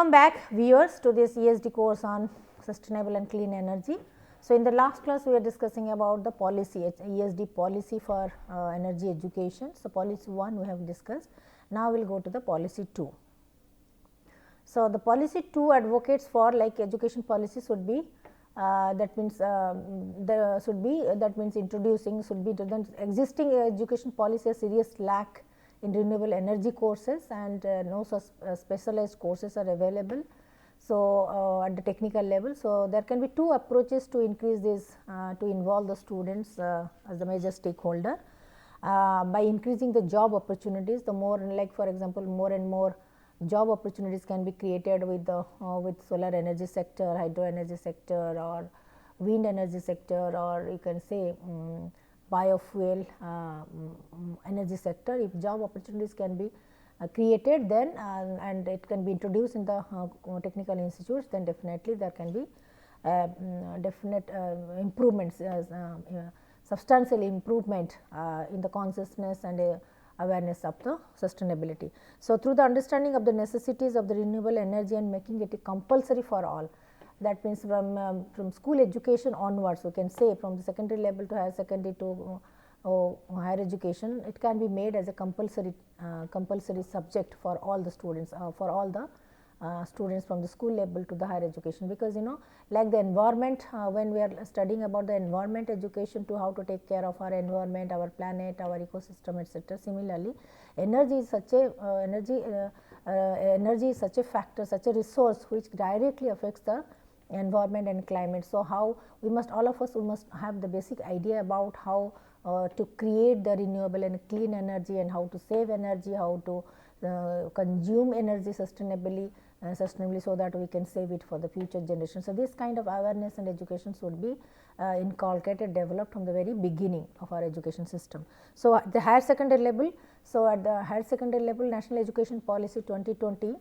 Welcome back viewers to this ESD course on sustainable and clean energy. So, in the last class we were discussing about the policy ESD policy for energy education. So, policy 1 we have discussed. Now, we will go to the policy 2. So, the policy 2 advocates for like education policy should be that means that means introducing should be to the existing education policy a serious lack in renewable energy courses and no such specialized courses are available. So, at the technical level. So, there can be two approaches to increase this to involve the students as the major stakeholder by increasing the job opportunities. The more like for example, more and more job opportunities can be created with the with solar energy sector, hydro energy sector or wind energy sector, or you can say biofuel energy sector. If job opportunities can be created, then and it can be introduced in the technical institutes, then definitely there can be definite improvements, substantial improvement in the consciousness and awareness of the sustainability. So, through the understanding of the necessities of the renewable energy and making it compulsory for all, that means from school education onwards, we can say from the secondary level to higher secondary to higher education, it can be made as a compulsory subject for all the students, for all the students from the school level to the higher education, because like the environment, when we are studying about the environment education to how to take care of our environment, our planet, our ecosystem, etc. Similarly, energy is such a energy is such a factor, such a resource which directly affects the environment and climate. So, how we must, all of us, we must have the basic idea about how to create the renewable and clean energy and how to save energy, how to consume energy sustainably, so that we can save it for the future generation. So, this kind of awareness and education should be inculcated, developed from the very beginning of our education system. So, at the higher secondary level, National Education Policy 2020.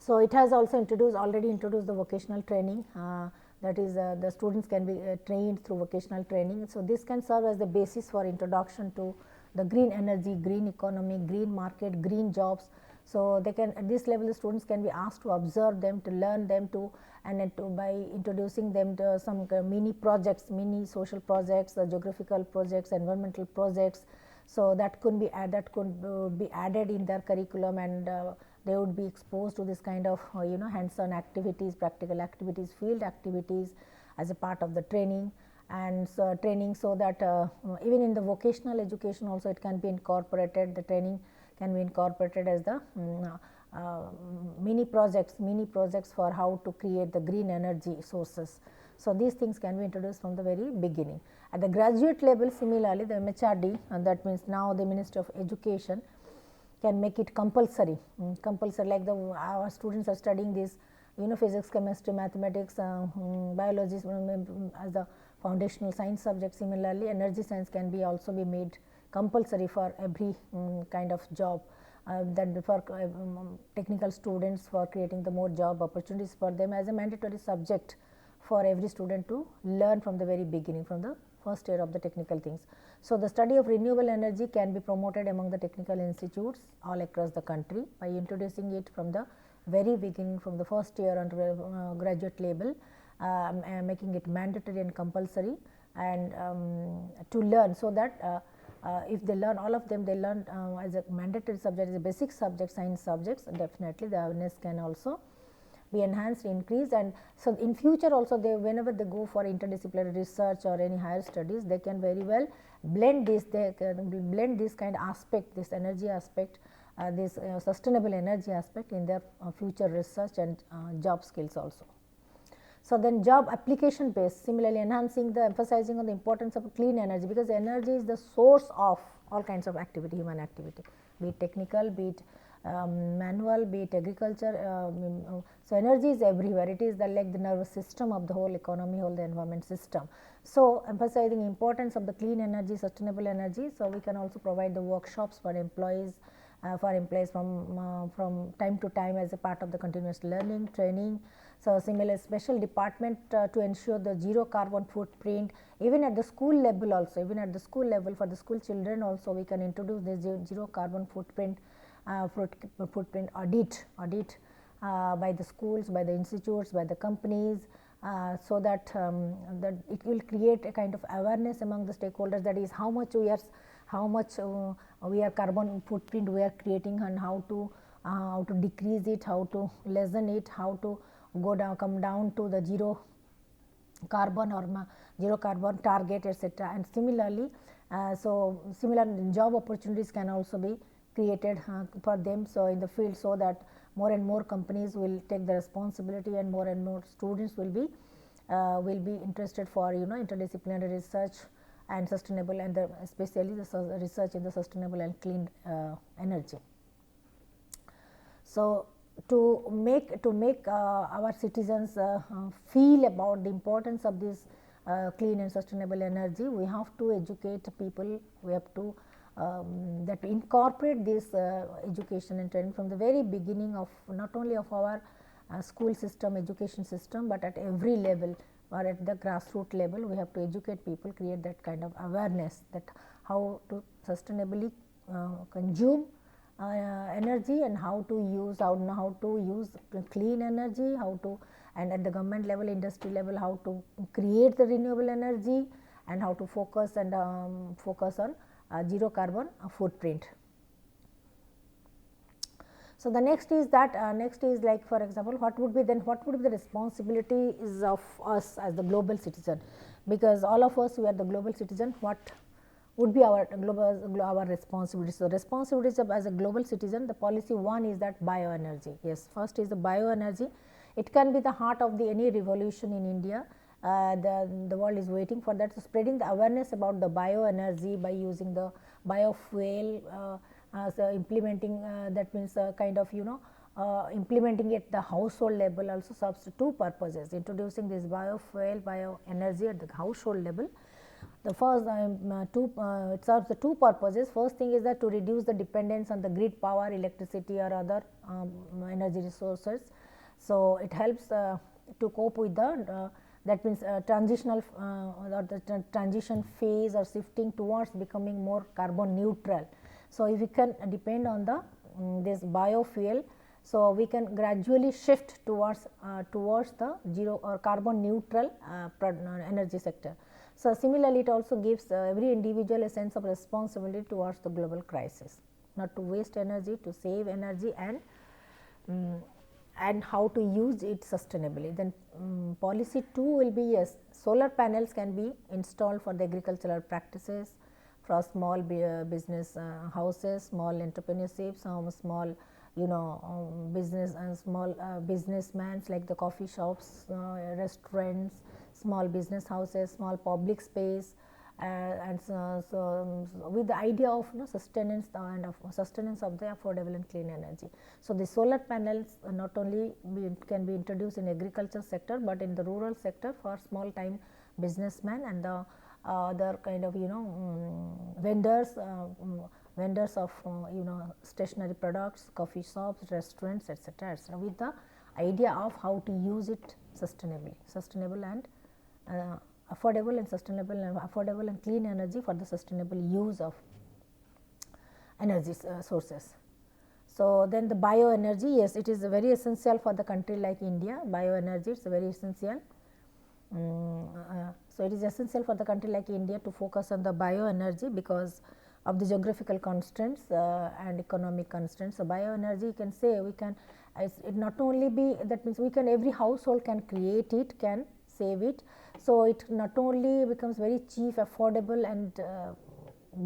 So, it has also already introduced the vocational training, that is the students can be trained through vocational training. So, this can serve as the basis for introduction to the green energy, green economy, green market, green jobs. So, they can at this level the students can be asked to observe them, to learn them, to and to by introducing them to some mini projects, mini social projects, geographical projects, environmental projects. So, that could be added in their curriculum, and they would be exposed to this kind of hands-on activities, practical activities, field activities as a part of the training. And so that even in the vocational education also it can be incorporated, the training can be incorporated as the mini projects for how to create the green energy sources. So, these things can be introduced from the very beginning. At the graduate level, similarly the MHRD, and that means now the Ministry of Education can make it compulsory, like our students are studying this physics, chemistry, mathematics, biology as the foundational science subject. Similarly, energy science can be also be made compulsory for every kind of job, that for technical students, for creating the more job opportunities for them as a mandatory subject for every student to learn from the very beginning, from the first year of the technical things. So, the study of renewable energy can be promoted among the technical institutes all across the country by introducing it from the very beginning, from the first year until graduate level, making it mandatory and compulsory, and to learn, so that if they learn, all of them they learn as a mandatory subject, as a basic subject, science subjects, definitely the awareness can also be enhanced, increased. And so, in future also they, whenever they go for interdisciplinary research or any higher studies, they can very well blend this, they can blend this kind of aspect, this energy aspect, this sustainable energy aspect in their future research and job skills also. So, then job application based, similarly emphasizing on the importance of clean energy, because energy is the source of all kinds of activity, human activity, be it technical, be it manual, be it agriculture. So, energy is everywhere, it is the like the nervous system of the whole economy, whole the environment system. So, emphasizing importance of the clean energy, sustainable energy. So, we can also provide the workshops for employees from time to time as a part of the continuous learning training. So, similar special department to ensure the zero carbon footprint, even at the school level also, for the school children also we can introduce the zero carbon footprint audit by the schools, by the institutes, by the companies, so that that it will create a kind of awareness among the stakeholders, that is how much we are carbon footprint we are creating, and how to decrease it, how to lessen it, how to come down to the zero carbon or zero carbon target, etc. And similarly, so similar job opportunities can also be created for them, so in the field, so that more and more companies will take the responsibility, and more students will be interested for interdisciplinary research and sustainable, and especially the research in the sustainable and clean energy. So to make our citizens feel about the importance of this clean and sustainable energy, we have to educate people. We have to that incorporate this education and training from the very beginning of not only of our school system, education system, but at every level or at the grassroots level. We have to educate people, create that kind of awareness, that how to sustainably consume energy, and how to use clean energy, how to, and at the government level, industry level, how to create the renewable energy, and how to focus on zero carbon footprint. So the next is that like, for example, what would be the responsibilities of us as the global citizen, because all of us, we are the global citizen. What would be our responsibilities? So responsibilities as a global citizen, the policy one is that bioenergy. Yes, first is the bioenergy. It can be the heart of any revolution in India. The world is waiting for that. So spreading the awareness about the bioenergy by using the biofuel, so implementing that means kind of implementing it at the household level also serves two purposes. Introducing this bioenergy at the household level, the first it serves the two purposes. First thing is that to reduce the dependence on the grid power, electricity or other energy resources. So it helps to cope with the that means transitional or the transition phase, or shifting towards becoming more carbon neutral. So if we can depend on the this biofuel, so we can gradually shift towards the zero or carbon neutral energy sector. So similarly, it also gives every individual a sense of responsibility towards the global crisis, not to waste energy, to save energy, and how to use it sustainably. Then policy 2 will be, yes, solar panels can be installed for the agricultural practices, for small business houses, small entrepreneurship, some small business and small businessmen like the coffee shops, restaurants, small business houses, small public space, and so with the idea of sustenance of the affordable and clean energy. So the solar panels not only can be introduced in agriculture sector, but in the rural sector for small time businessmen and the other kind of vendors of stationery products, coffee shops, restaurants, etc., with the idea of how to use it sustainable and affordable and clean energy for the sustainable use of energy sources. So then the bioenergy, yes, it is very essential for the country like India. Bioenergy is very essential. So it is essential for the country like India to focus on the bioenergy because of the geographical constraints and economic constraints. So bioenergy, you can say, we can it not only be, that means we can, every household can create it, can save it. So it not only becomes very cheap, affordable and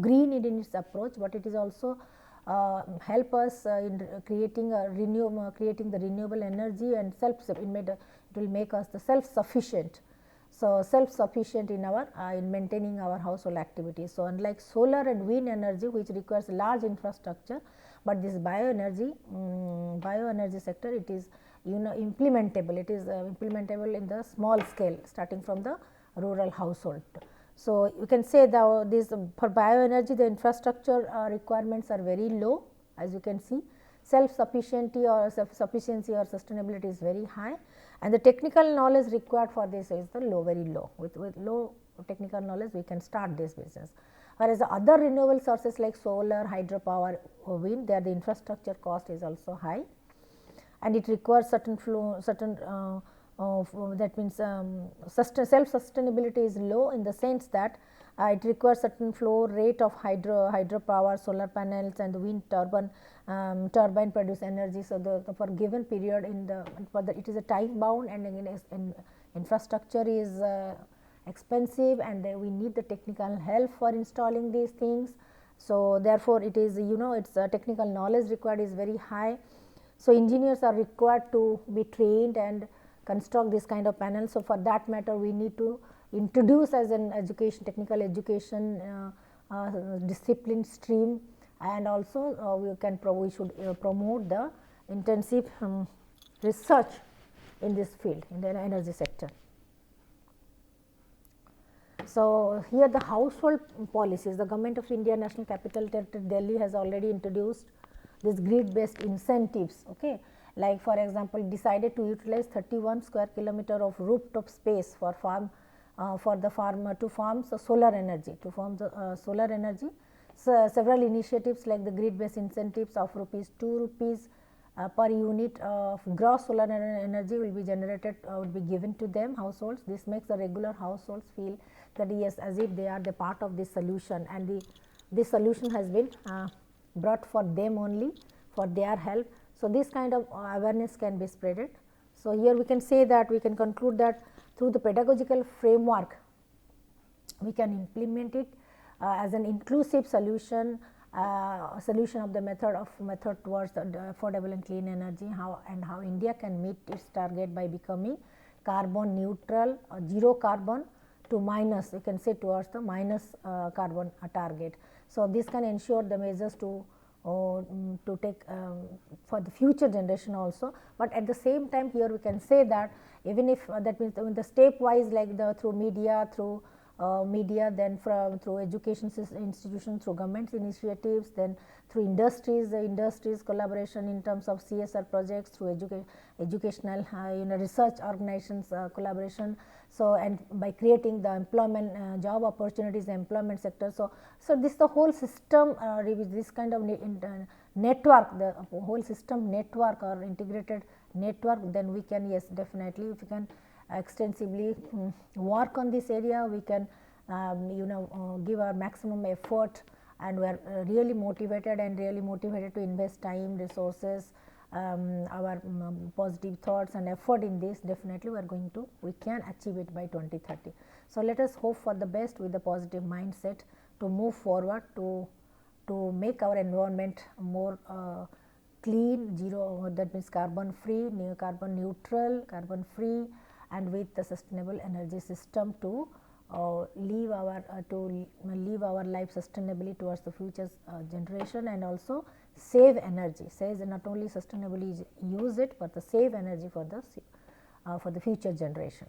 green in its approach, but it is also help us in creating the renewable energy and it will make us the self-sufficient. So self-sufficient in our in maintaining our household activities. So unlike solar and wind energy, which requires large infrastructure, but this bioenergy sector, it is implementable. It is implementable in the small scale, starting from the rural household. So you can say this for bioenergy, the infrastructure requirements are very low, as you can see. Self-sufficiency or sustainability is very high, and the technical knowledge required for this is very low. With low technical knowledge, we can start this business. Whereas the other renewable sources like solar, hydropower, or wind, there the infrastructure cost is also high, and it requires certain flow, certain that means self sustainability is low in the sense that it requires certain flow rate of hydropower, solar panels and the wind turbine produce energy. So, for given period in the it is a time bound, and again infrastructure is expensive, and we need the technical help for installing these things. So, therefore, it is its technical knowledge required is very high. So, engineers are required to be trained and construct this kind of panels. So, for that matter we need to introduce as an education, technical education discipline stream, and also we should promote the intensive research in this field, in the energy sector. So, here the household policies, the Government of India, National Capital Territory Delhi has already introduced this grid based incentives. Okay. Like for example, decided to utilize 31 square kilometer of rooftop space for farm to farm solar energy, to farm the solar energy. So, several initiatives like the grid based incentives of ₹2 per unit of gross solar energy will be generated, will be given to them households. This makes the regular households feel that yes, as if they are the part of this solution, and this solution has been brought for them only, for their help. So, this kind of awareness can be spreaded. So, here we can say that we can conclude that through the pedagogical framework we can implement it as an inclusive solution of the method towards the affordable and clean energy, how India can meet its target by becoming carbon neutral, zero carbon to minus, you can say towards the minus carbon target. So, this can ensure the measures to take for the future generation also, but at the same time here we can say that even if that means the stepwise, like through media, then through education institutions, through government initiatives, then through industries collaboration in terms of CSR projects, through educational research organizations collaboration. So, and by creating the employment job opportunities, the employment sector. So, this the whole system this kind of network, the whole system network or integrated network, then we can, yes, definitely if we can extensively work on this area, we can give our maximum effort, and we are really motivated to invest time, resources, our positive thoughts and effort in this. Definitely we can achieve it by 2030. So, let us hope for the best with the positive mindset to move forward to make our environment more clean, zero, that means carbon free, carbon neutral, carbon free, and with the sustainable energy system to live our life sustainably towards the future generation, and also save energy, says not only sustainably use it, but the save energy for the future generation.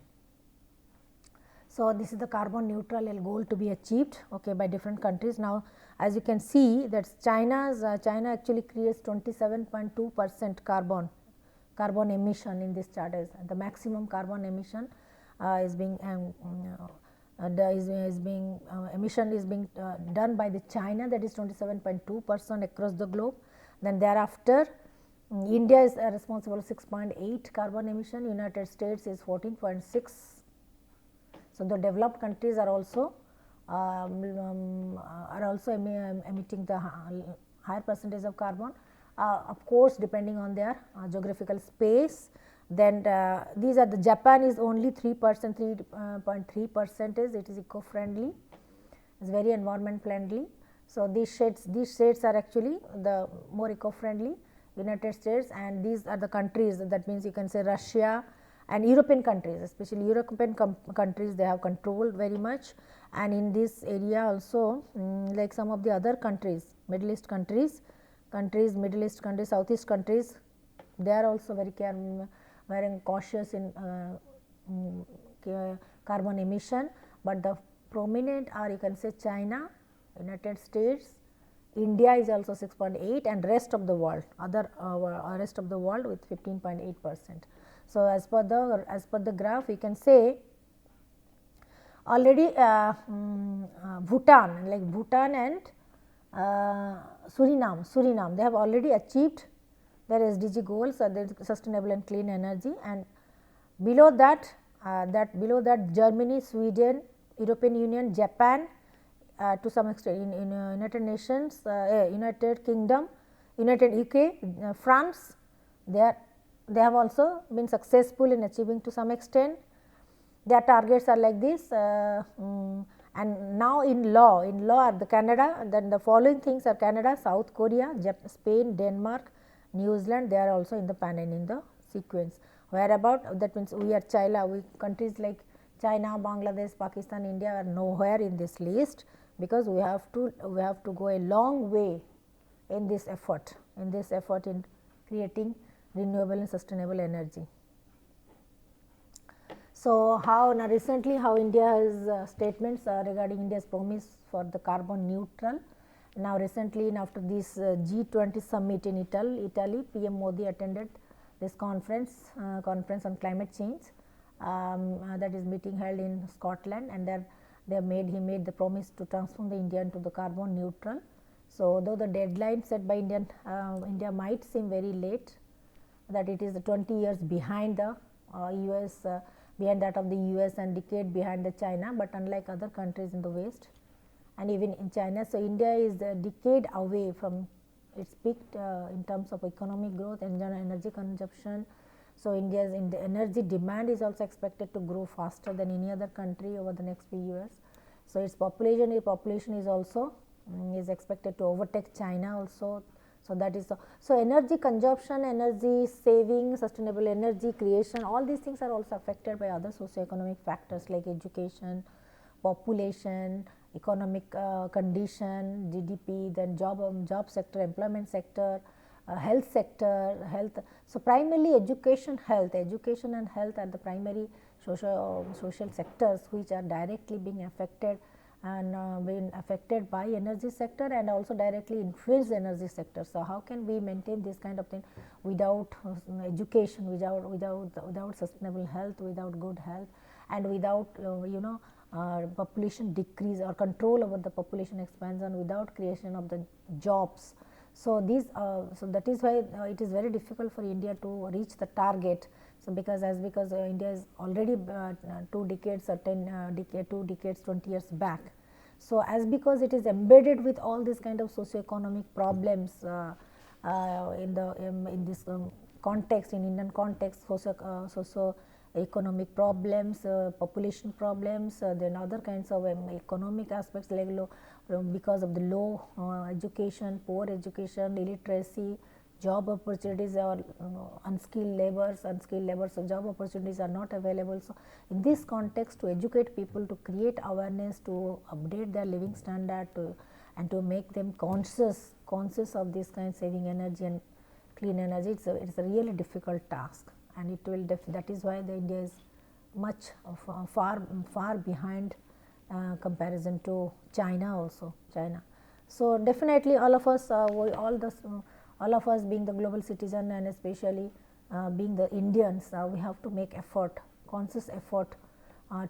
So, this is the carbon neutral goal to be achieved, okay, by different countries. Now, as you can see that China actually creates 27.2% carbon emission in this chart. As the maximum carbon emission is being done by the China, that is 27.2% across the globe. Then thereafter India is responsible 6.8 carbon emission, United States is 14.6. So, the developed countries are also emitting the higher percentage of carbon, of course depending on their geographical space. Then these are the Japan is only 3%, 3.3%, it is eco friendly, it is very environment friendly. So, these states are actually the more eco friendly, United States, and these are the countries, that means you can say Russia and European countries, especially European countries, they have controlled very much. And in this area also like some of the other countries, Middle East countries, Southeast countries, they are also very cautious in carbon emission, but the prominent are, you can say, China, United States, India is also 6.8, and rest of the world, rest of the world with 15.8%. So, as per the graph, we can say already Bhutan, like Bhutan and Suriname, they have already achieved their SDG goals are the sustainable and clean energy, and below that Germany, Sweden, European Union, Japan, to some extent in United Nations, United Kingdom, United UK, France, they have also been successful in achieving to some extent. Their targets are like this, and now in law are the Canada, then the following things are Canada, South Korea, Spain, Denmark, New Zealand, they are also in the panel in the sequence. Whereabout, that means we are China, countries like China, Bangladesh, Pakistan, India are nowhere in this list, because we have to go a long way in this effort in creating renewable and sustainable energy. So, now recently how India has statements regarding India's promise for the carbon neutral. Now recently, after this G20 summit in Italy, PM Modi attended this conference on climate change, that is meeting held in Scotland, and there he made the promise to transform the India into the carbon neutral. So, though the deadline set by India might seem very late, that it is 20 years behind the US, behind that of the US, and decade behind the China, but unlike other countries in the West and even in China. So, India is a decade away from its peak in terms of economic growth and energy consumption. So, India's energy demand is also expected to grow faster than any other country over the next few years. So, its population is also is expected to overtake China also. So, that is so energy consumption, energy saving, sustainable energy creation, all these things are also affected by other socio-economic factors like education, population, economic condition, GDP, then job sector, employment sector, health sector, health. So, primarily education and health are the primary social sectors which are directly being affected and been affected by energy sector and also directly influence the energy sector. So, how can we maintain this kind of thing without education, without sustainable health, without good health, and without population decrease or control over the population expansion, without creation of the jobs. So, so that is why it is very difficult for India to reach the target. So, because India is already 2 decades or 2 decades 20 years back. So, as because it is embedded with all these kind of socio-economic problems in this context, in Indian context, socio-economic problems, population problems, then other kinds of economic aspects like because of the low education, poor education, illiteracy, job opportunities or unskilled labors, so job opportunities are not available. So, in this context, to educate people, to create awareness, to update their living standard, and to make them conscious of this kind, saving energy and clean energy, it's a really difficult task, and it will that is why the India is much far behind comparison to China also. So, definitely all of us all of us being the global citizen, and especially being the Indians, we have to make conscious effort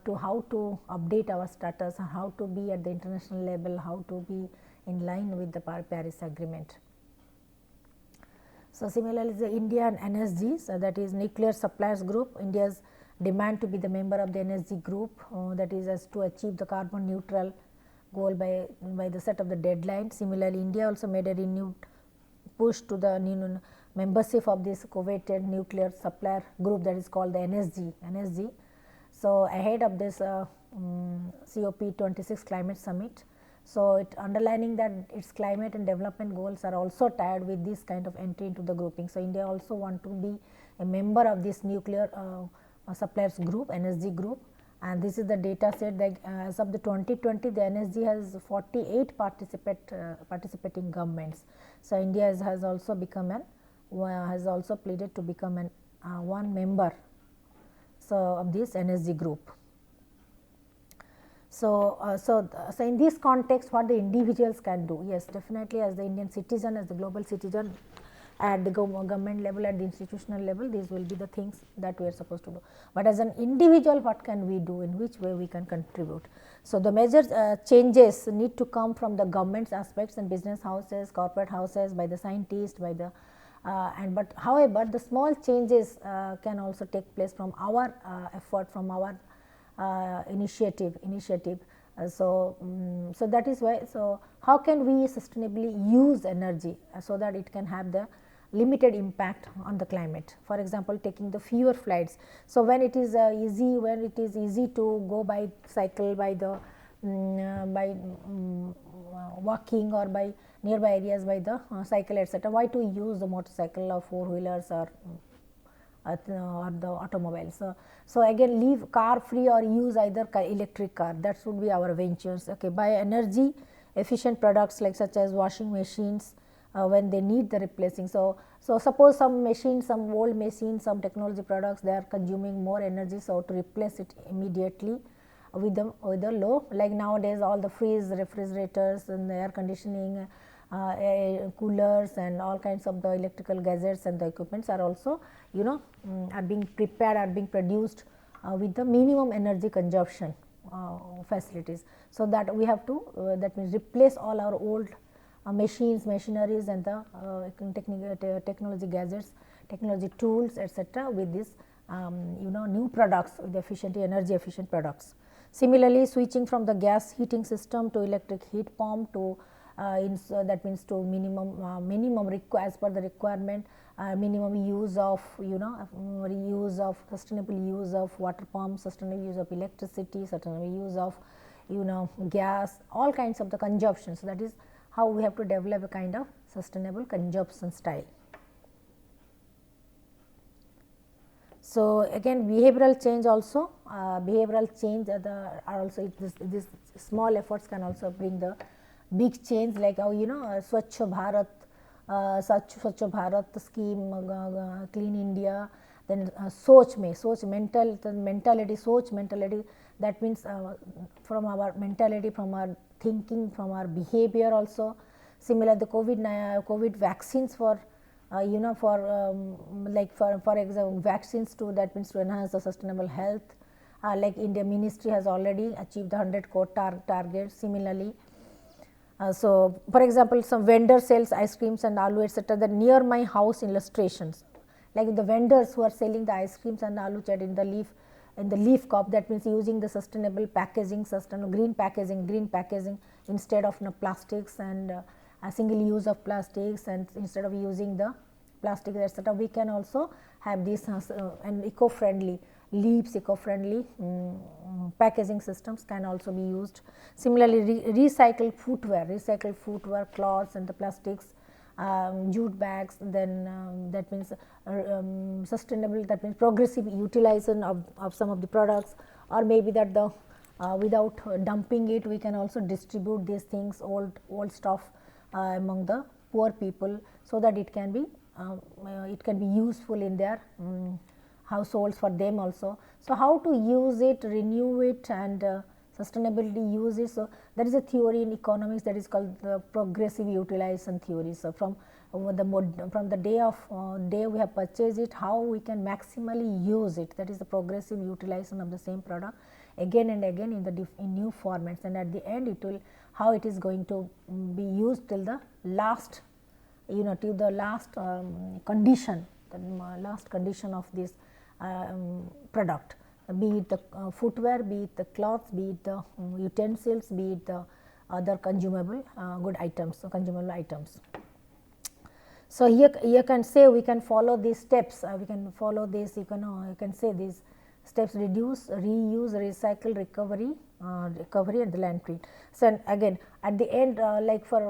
to how to update our status, how to be at the international level, how to be in line with the Paris Agreement. So, similarly, the Indian NSG, so that is Nuclear Suppliers Group, India's demand to be the member of the NSG group, that is as to achieve the carbon neutral goal by the set of the deadline. Similarly, India also made a renewed push to the membership of this coveted nuclear supplier group, that is called the NSG. So, ahead of this COP26 climate summit. So, it underlining that its climate and development goals are also tied with this kind of entry into the grouping. So, India also want to be a member of this nuclear suppliers group, NSG group, and this is the data set that as of the 2020 the NSG has 48 participating governments. So, India has also become has also pleaded to become one member of this NSG group. So, in this context, what the individuals can do? Yes, definitely, as the Indian citizen, as the global citizen, at the government level, at the institutional level, these will be the things that we are supposed to do. But as an individual, what can we do? In which way we can contribute? So, the major changes need to come from the government's aspects and business houses, corporate houses, by the scientists, by the And but however, the small changes can also take place from our effort, from our initiative. So that is why, so how can we sustainably use energy so that it can have the limited impact on the climate. For example, taking the fewer flights. So when it is easy to go by cycle, by the walking, or by nearby areas by the cycle, etc. Why to use the motorcycle or four wheelers or the automobile. So again, leave car free or use either electric car. That should be our ventures. Okay, buy energy efficient products like such as washing machines when they need the replacing. So suppose some machines, some old machines, some technology products, they are consuming more energy. So to replace it immediately with the low, like nowadays all the refrigerators and the air conditioning, coolers and all kinds of the electrical gadgets and the equipments are also are being prepared, are being produced with the minimum energy consumption facilities. So that we have to that means replace all our old machines, machineries and the technology gadgets, technology tools, etc. with this new products, with energy efficient products. Similarly, switching from the gas heating system to electric heat pump to that means to minimum as per the requirement, minimum use of sustainable use of water pumps, sustainable use of electricity, sustainable use of gas, all kinds of the consumption. So that is how we have to develop a kind of sustainable consumption style. So again, behavioral change also, behavioral change are also this small efforts can also bring the big change, like how Swachh Bharat, Swachh Bharat scheme, Clean India, then Soch mentality, Soch mentality, that means from our mentality, from our thinking, from our behavior also. Similar the COVID vaccines for for example vaccines to, that means to enhance the sustainable health, like India Ministry has already achieved the 100 crore target. Similarly, so for example, some vendor sells ice creams and aloo, etc. the near my house illustrations, like the vendors who are selling the ice creams and aloo chat in the leaf cup, that means using the sustainable packaging, green packaging instead of plastics and a single use of plastics, and instead of using the plastic, etc. we can also have this and eco-friendly leaves, eco-friendly packaging systems can also be used. Similarly, recycled footwear, cloths and the plastics, jute bags, then that means sustainable, that means progressive utilization of some of the products, or maybe that the without dumping it, we can also distribute these things, old stuff among the poor people, so that it can be useful in their households for them also. So how to use it, renew it, and sustainability use it. So there is a theory in economics that is called the progressive utilization theory. So from the day we have purchased it, how we can maximally use it, that is the progressive utilization of the same product again and again in new formats, and at the end it will, how it is going to be used till the last till the last condition, the last condition of this product, be it the footwear, be it the cloths, be it the utensils, be it the other consumable consumable items. So here can say we can follow these steps, we can follow this, you can say these steps: reduce, reuse, recycle, recovery and the landfill. So again at the end, like for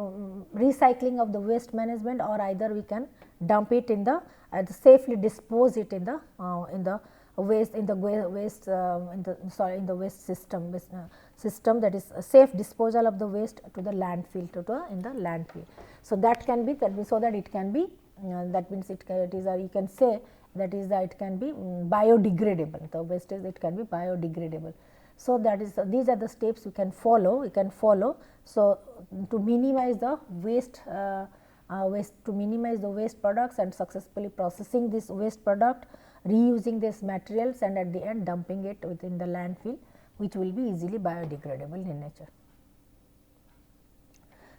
recycling of the waste management, or either we can dump it in the safely dispose it in the waste system, that is a safe disposal of the waste to the landfill, in the landfill. So that can be so that it can be that means it is, or you can say that is that it can be biodegradable. The waste it can be biodegradable. So that is these are the steps we can follow. So to minimize the waste, to minimize the waste products and successfully processing this waste product, reusing these materials, and at the end dumping it within the landfill, which will be easily biodegradable in nature.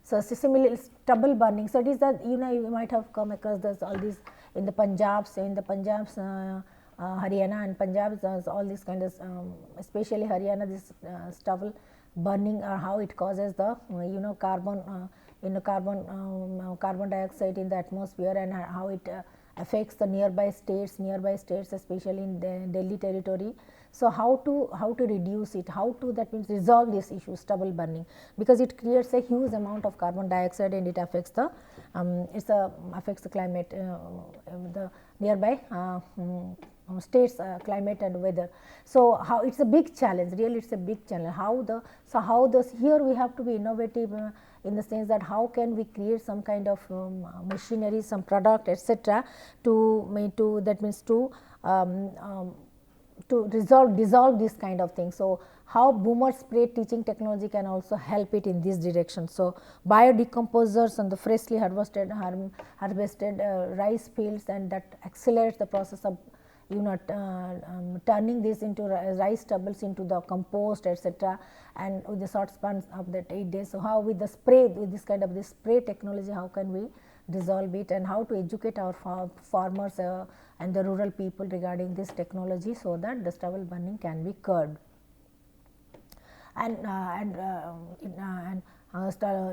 So, similarly stubble burning. So, it is that you might have come across this all these in the Punjabs, Haryana and Punjab, all these kind of especially Haryana, this stubble burning, or how it causes the carbon dioxide in the atmosphere, and how it affects the nearby states especially in the Delhi territory. So, how to reduce it, how to, that means resolve this issue stubble burning, because it creates a huge amount of carbon dioxide and it affects the affects the climate, the nearby states climate and weather. So, how it is a big challenge, really it is a big challenge. Here we have to be innovative in the sense that how can we create some kind of machinery, some product, etc., to that means to dissolve this kind of thing. So, how boomer spray teaching technology can also help it in this direction. So, biodecomposers on the freshly harvested rice fields, and that accelerates the process of turning this into rice stubbles into the compost, etc., and with the short span of that 8 days. So, how with the spray, with this kind of this spray technology, how can we dissolve it, and how to educate our farmers and the rural people regarding this technology, so that the stubble burning can be curbed, and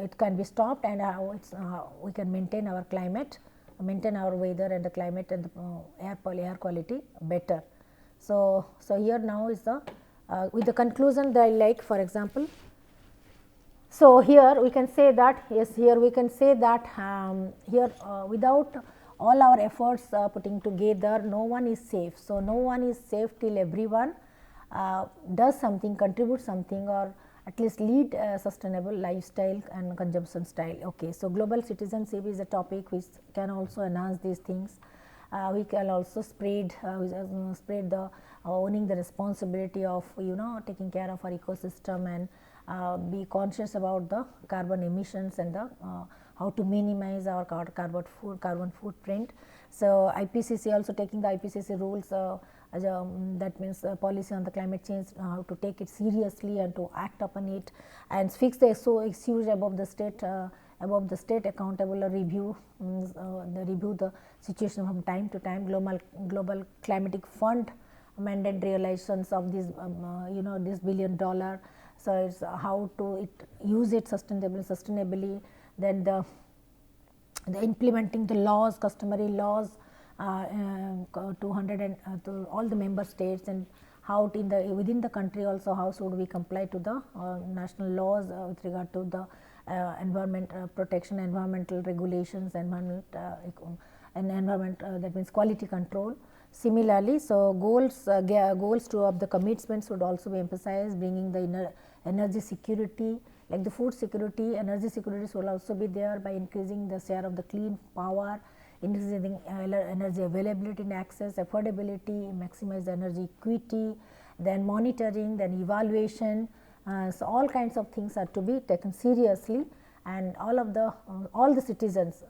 it can be stopped, and how we can maintain our climate, maintain our weather and the climate and the air quality better. So, here now is the with the conclusion that I like, for example. So, here we can say that, yes, here we can say that without all our efforts putting together, no one is safe. So, no one is safe till everyone does something, contributes something, or at least lead a sustainable lifestyle and consumption style. Okay. So, global citizenship is a topic which can also enhance these things. We can also spread the owning the responsibility of taking care of our ecosystem, and be conscious about the carbon emissions and the how to minimize our carbon footprint. So, IPCC also taking the IPCC rules as that means policy on the climate change, how to take it seriously and to act upon it, and fix the issues above the state accountable, or review the situation from time to time. Global climatic fund mandate realizations of this this $1 billion. So, it's how to use it sustainably, then the implementing the laws, customary laws to all the member states, and how within the country also how should we comply to the national laws with regard to the environment protection, environmental regulations, environment that means quality control. Similarly, so goals of the commitments would also be emphasized, bringing the energy security, like the food security, energy securities will also be there by increasing the share of the clean power, increasing energy availability and access, affordability, maximize the energy equity, then monitoring, then evaluation. So, all kinds of things are to be taken seriously, and all the citizens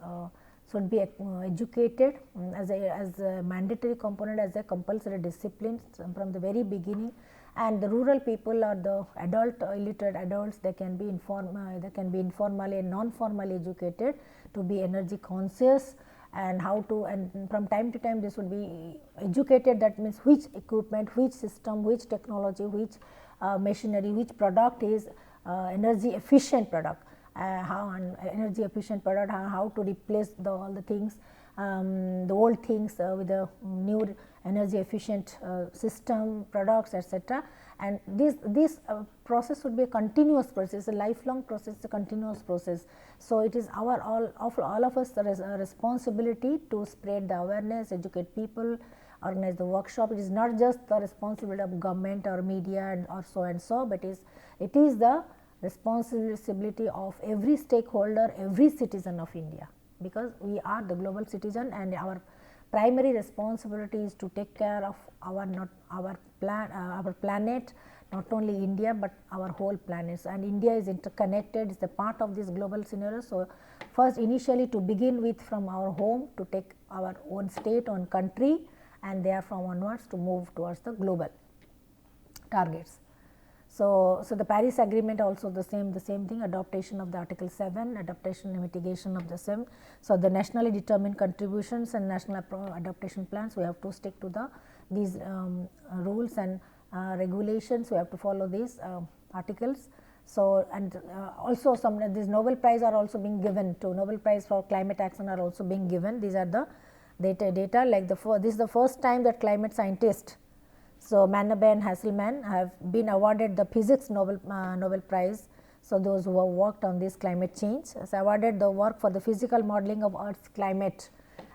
should be educated as a mandatory component, as a compulsory discipline from the very beginning. And the rural people or the illiterate adults, they can be informally and non-formally educated to be energy conscious, and how to, and from time to time they should be educated, that means which equipment, which system, which technology, which machinery, which product is energy efficient product, how to replace all the things, the old things with the new energy efficient system products, etc. And this process would be a continuous process, a lifelong process, a continuous process. So, it is all of us the responsibility to spread the awareness, educate people, organize the workshop. It is not just the responsibility of government or media and so, but it is the responsibility of every stakeholder, every citizen of India, because we are the global citizen, and our primary responsibility is to take care of our planet, not only India, but our whole planet. And India is interconnected, is a part of this global scenario. So, first initially to begin with from our home, to take our own state, own country, and therefrom onwards to move towards the global targets. So the Paris Agreement also the same thing, adaptation of the Article 7, adaptation and mitigation of the same. So the nationally determined contributions and national adaptation plans, we have to stick to these rules and regulations, we have to follow these articles. So and also some these Nobel Prize are also being given to, Nobel Prize for climate action are also being given. These are the data like this is the first time that climate scientists, so Manabe and Hasselmann, have been awarded the physics Nobel Prize. So those who have worked on this climate change has awarded the work for the physical modeling of Earth's climate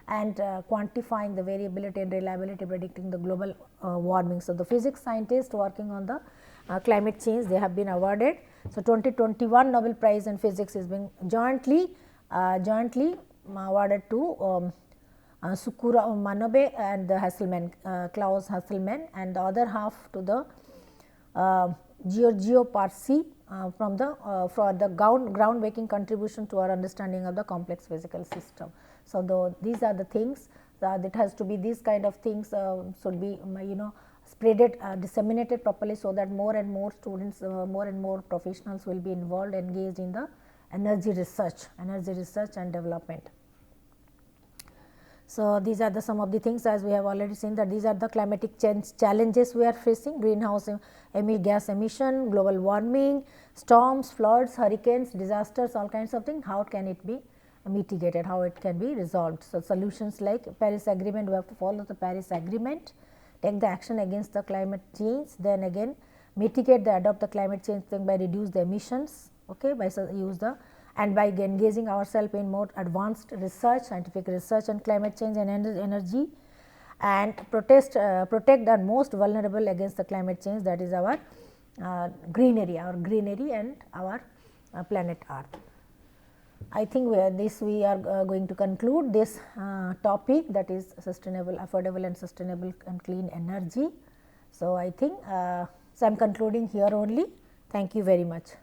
and quantifying the variability and reliability predicting the global warming. So the physics scientists working on the climate change, they have been awarded. So 2021 Nobel Prize in Physics is being jointly awarded to Sukura Manabe and the Hasselmann, Klaus Hasselmann, and the other half to the Giorgio Parsi from the for the groundbreaking contribution to our understanding of the complex physical system. So these are the things that has to be, these kind of things should be spreaded, disseminated properly, so that more and more students, more and more professionals will be involved, engaged in the energy research and development. So these are some of the things, as we have already seen, that these are the climatic change challenges we are facing: greenhouse gas emission, global warming, storms, floods, hurricanes, disasters, all kinds of things. How can it be mitigated? How it can be resolved? So solutions like Paris Agreement, we have to follow the Paris Agreement, take the action against the climate change, then again mitigate adopt the climate change thing by reduce the emissions, okay, by use the, and by engaging ourselves in more advanced research, scientific research on climate change and energy, and protect the most vulnerable against the climate change, that is our greenery and our planet Earth. I think we are going to conclude this topic, that is sustainable, affordable and sustainable and clean energy. So I think so I am concluding here only. Thank you very much.